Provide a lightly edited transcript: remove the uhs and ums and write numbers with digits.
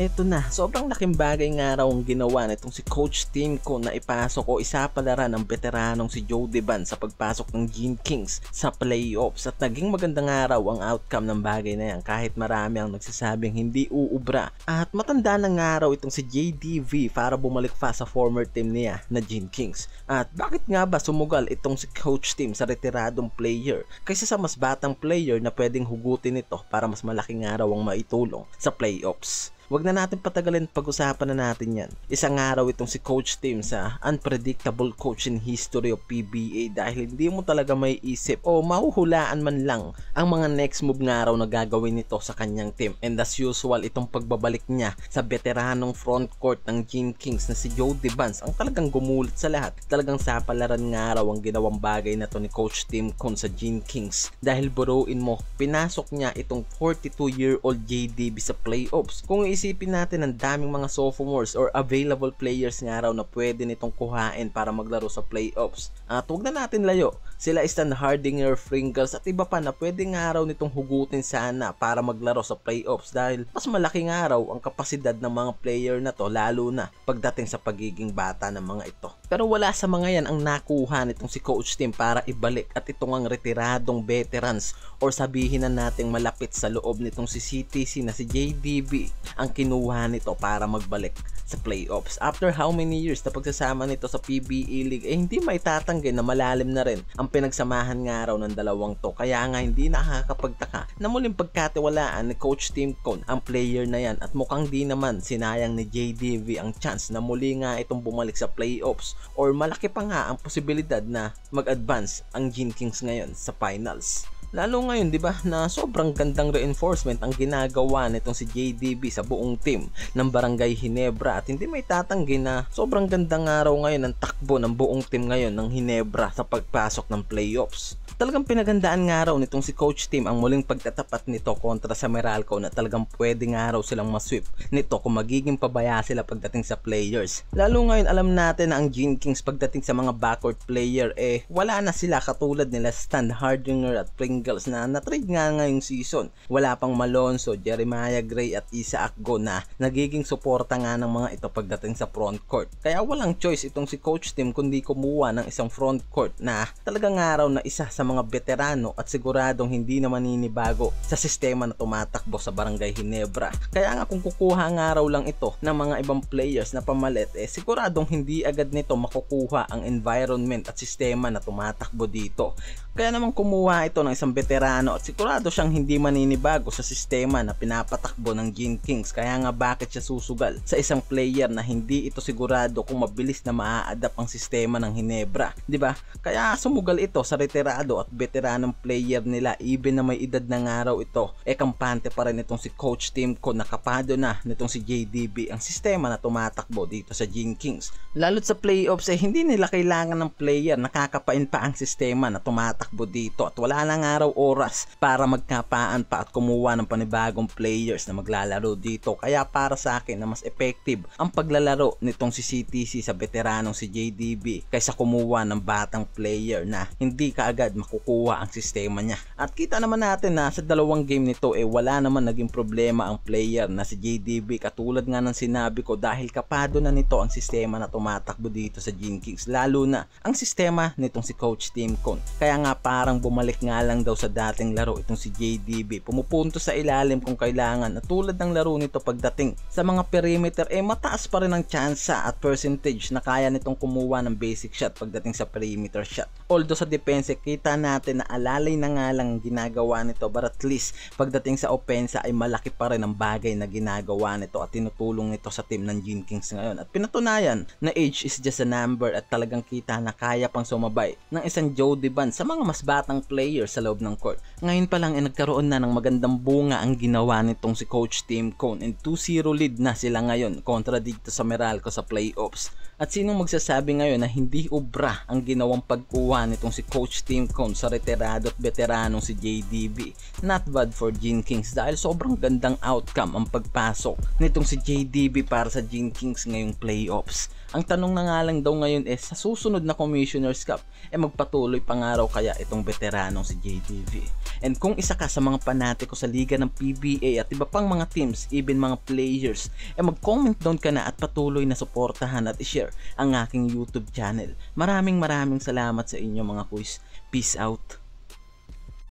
Eto na, sobrang laking bagay nga raw ang ginawa nitong si Coach Tim Con na ipasok o isapalaran ng veteranong si Jody Ban sa pagpasok ng Gene Kings sa playoffs at naging maganda nga raw ang outcome ng bagay na yan kahit marami ang nagsasabing hindi uubra. At matanda na nga raw itong si JDV para bumalik pa sa former team niya na Gene Kings. At bakit nga ba sumugal itong si Coach Tim sa retiradong player kaysa sa mas batang player na pwedeng hugutin ito para mas malaki nga raw ang maitulong sa playoffs? Wag na natin patagalin, pag-usapan na natin yan. Isang araw itong si Coach Tim sa unpredictable coach in history of PBA dahil hindi mo talaga may isip o mahuhulaan man lang ang mga next move nga raw na gagawin nito sa kanyang team. And as usual, itong pagbabalik niya sa veteranong front court ng Gene Kings na si Jody Vance ang talagang gumulit sa lahat. Talagang sapalaran nga raw ang ginawang bagay na to ni Coach Tim Con sa Gene Kings dahil buruin mo, pinasok niya itong 42-year-old JDB sa playoffs. Kung isipin natin ang daming mga sophomores or available players nga raw na pwede nitong kuhain para maglaro sa playoffs. At huwag na natin layo, sila Stan Hardinger, Fringles at iba pa na pwede nga raw nitong hugutin sana para maglaro sa playoffs dahil mas malaki nga raw ang kapasidad ng mga player na to lalo na pagdating sa pagiging bata ng mga ito. Pero wala sa mga yan ang nakuha nitong si Coach Tim para ibalik at itong ang retiradong veterans or sabihin na nating malapit sa loob nitong si CTC na si JDB ang kinuha nito para magbalik sa playoffs. After how many years na pagsasama nito sa PBA League, hindi may tatanggi na malalim na rin ang pinagsamahan nga raw ng dalawang to. Kaya nga hindi nakakapagtaka na muling pagkatiwalaan ni Coach Tim Con ang player na yan at mukhang di naman sinayang ni JDV ang chance na muli nga itong bumalik sa playoffs or malaki pa nga ang posibilidad na mag-advance ang Gene Kings ngayon sa finals. Lalo ngayon, 'di ba, na sobrang gandang reinforcement ang ginagawa nitong si JDB sa buong team ng Barangay Ginebra at hindi may tatanggi na sobrang gandang araw ngayon ang takbo ng buong team ngayon ng Ginebra sa pagpasok ng playoffs. Talagang pinagandaan nga raw nitong si Coach Tim ang muling pagtatapat nito kontra sa Meralco na talagang pwede nga raw silang masweep nito kung magiging pabaya sila pagdating sa players. Lalo ngayon alam natin na ang Gene Kings pagdating sa mga backcourt player wala na sila katulad nila Stan Hardinger at Pringles na na-trade nga ngayong season. Wala pang Malonzo, Jeremiah Gray at Isaac Go na nagiging suporta nga ng mga ito pagdating sa front court. Kaya walang choice itong si Coach Tim kundi kumuha ng isang front court na talagang nga raw na isa sa mga veterano at siguradong hindi na maninibago sa sistema na tumatakbo sa Barangay Ginebra. Kaya nga kung kukuha nga raw lang ito ng mga ibang players na pamalit, siguradong hindi agad nito makukuha ang environment at sistema na tumatakbo dito. Kaya naman kumuha ito ng isang veterano at sigurado siyang hindi maninibago sa sistema na pinapatakbo ng Gene Kings. Kaya nga bakit siya susugal sa isang player na hindi ito sigurado kung mabilis na maa-adapt ang sistema ng Ginebra, 'di ba? Kaya sumugal ito sa retirado at veteranong player nila even na may edad na nga raw ito. Kampante pa rin itong si Coach Tim Con, nakapado na nitong si JDB ang sistema na tumatakbo dito sa Gene Kings. Lalo't sa playoffs hindi nila kailangan ng player nakakapain pa ang sistema na tumatakbo dito at wala na nga raw oras para magkapaan pa at kumuha ng panibagong players na maglalaro dito. Kaya para sa akin na mas effective ang paglalaro nitong si CTC sa veteranong si JDB kaysa kumuha ng batang player na hindi kaagad makukuha ang sistema niya. At kita naman natin na sa dalawang game nito wala naman naging problema ang player na si JDB katulad nga ng sinabi ko dahil kapado na nito ang sistema na tumatakbo dito sa Gene Kings, lalo na ang sistema nitong si Coach Tim Con. Kaya nga parang bumalik nga lang daw sa dating laro itong si JDB, pumupunto sa ilalim kung kailangan at tulad ng laro nito pagdating sa mga perimeter mataas pa rin ang tsansa at percentage na kaya nitong kumuha ng basic shot pagdating sa perimeter shot. Although sa defense kita natin na alalay na nga lang ginagawa nito but at least pagdating sa opensa ay malaki pa rin ang bagay na ginagawa nito at tinutulong nito sa team ng Gene Kings ngayon. At pinatunayan na age is just a number at talagang kita na kaya pang sumabay ng isang Jody Vance sa mga mas batang player sa loob ng court. Ngayon pa lang nagkaroon na ng magandang bunga ang ginawa nitong si Coach Tim Con and 2-0 lead na sila ngayon kontra dito sa Meralco sa playoffs. At sinong magsasabi ngayon na hindi ubra ang ginawang pagkuha nitong si Coach Tim Con second sa retirado at veteranong si JDB. Not bad for Gene Kings dahil sobrang gandang outcome ang pagpasok nitong si JDB para sa Gene Kings ngayong playoffs. Ang tanong na nga lang daw ngayon sa susunod na Commissioner's Cup magpatuloy pa nga raw kaya itong veteranong si JDB. And kung isa ka sa mga panatiko sa liga ng PBA at iba pang mga teams, even mga players, mag-comment down ka na at patuloy na suportahan at i-share ang aking YouTube channel. Maraming salamat sa inyo mga kuys. Peace out.